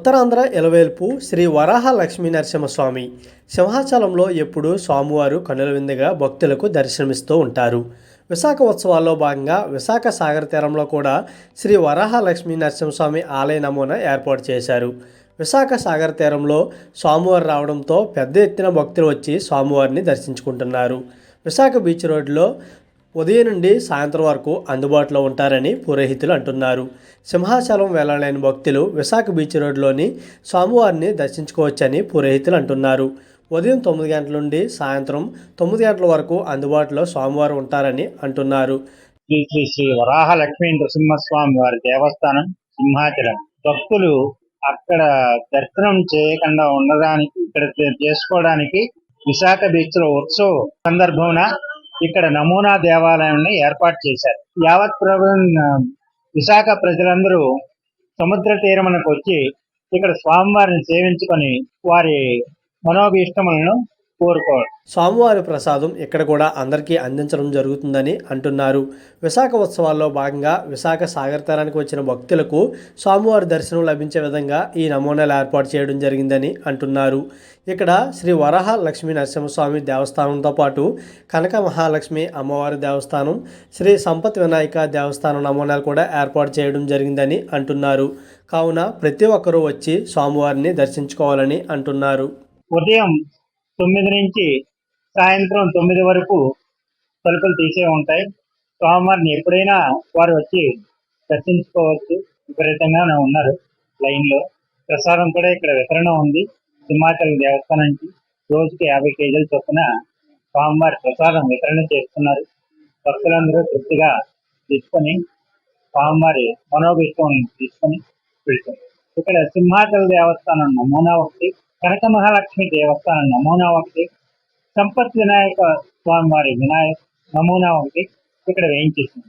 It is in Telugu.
ఉత్తరాంధ్ర ఎలవేల్పు శ్రీ వరాహ లక్ష్మీ నరసింహస్వామి సింహాచలంలో ఎప్పుడూ స్వామివారు కనుల విందుగా భక్తులకు దర్శనమిస్తూ ఉంటారు. విశాఖ ఉత్సవాల్లో భాగంగా విశాఖ సాగర తీరంలో కూడా శ్రీ వరాహ లక్ష్మీ నరసింహస్వామి ఆలయ నమూనా ఏర్పాటు చేశారు. విశాఖ సాగర తీరంలో స్వామివారు రావడంతో పెద్ద ఎత్తున భక్తులు వచ్చి స్వామివారిని దర్శించుకుంటున్నారు. విశాఖ బీచ్ రోడ్లో ఉదయం నుండి సాయంత్రం వరకు అందుబాటులో ఉంటారని పురోహితులు అంటున్నారు. సింహాచలం వెళ్ళలేని భక్తులు విశాఖ బీచ్ రోడ్లోని స్వామివారిని దర్శించుకోవచ్చని పురోహితులు అంటున్నారు. ఉదయం 9 గంటల నుండి సాయంత్రం 9 గంటల వరకు అందుబాటులో స్వామివారు ఉంటారని అంటున్నారు. శ్రీ శ్రీ శ్రీ వరాహ లక్ష్మీ నరసింహస్వామి వారి దేవస్థానం సింహాచలం. భక్తులు అక్కడ దర్శనం చేయకుండా ఉండడానికి, ఇక్కడ చేసుకోవడానికి విశాఖ బీచ్ లో ఉత్సవ సందర్భంన ఇక్కడ నమూనా దేవాలయాన్ని ఏర్పాటు చేశారు. యావత్ విశాఖ ప్రజలందరూ సముద్ర తీరమునకు వచ్చి ఇక్కడ స్వామివారిని సేవించుకొని వారి మనోభీష్టములను కోరుకోవాలి. స్వామివారి ప్రసాదం ఇక్కడ కూడా అందరికీ అందించడం జరుగుతుందని అంటున్నారు. విశాఖ ఉత్సవాల్లో భాగంగా విశాఖ సాగర తీరానికి వచ్చిన భక్తులకు స్వామివారి దర్శనం లభించే విధంగా ఈ నమూనాలు ఏర్పాటు చేయడం జరిగిందని అంటున్నారు. ఇక్కడ శ్రీ వరాహ లక్ష్మీ నరసింహస్వామి దేవస్థానంతో పాటు కనక మహాలక్ష్మి అమ్మవారి దేవస్థానం, శ్రీ సంపత్ వినాయక దేవస్థానం నమూనాలు కూడా ఏర్పాటు చేయడం జరిగిందని అంటున్నారు. కావున ప్రతి ఒక్కరూ వచ్చి స్వామివారిని దర్శించుకోవాలని అంటున్నారు. ఉదయం 9 నుంచి సాయంత్రం 9 వరకు తలుపులు తీసే ఉంటాయి. స్వామివారిని ఎప్పుడైనా వారు వచ్చి దర్శించుకోవచ్చు. విపరీతంగానే ఉన్నారు లైన్లో. ప్రసాదం కూడా ఇక్కడ వితరణ ఉంది. సింహాచలం దేవస్థానానికి రోజుకి 50 కేజీల చొప్పున స్వామివారి ప్రసాదం వితరణ చేస్తున్నారు. భక్తులందరూ తృప్తిగా తీసుకొని స్వామివారి మనోభీష్టం తీసుకొని వెళ్తారు. ఇక్కడ సింహాచల దేవస్థానం నమూనా ఒకటి, కనక మహాలక్ష్మి దేవస్థానం నమూనా ఒకటి, సంపత్ వినాయక స్వామివారి నమూనా ఒకటి ఇక్కడ వేయించేసింది.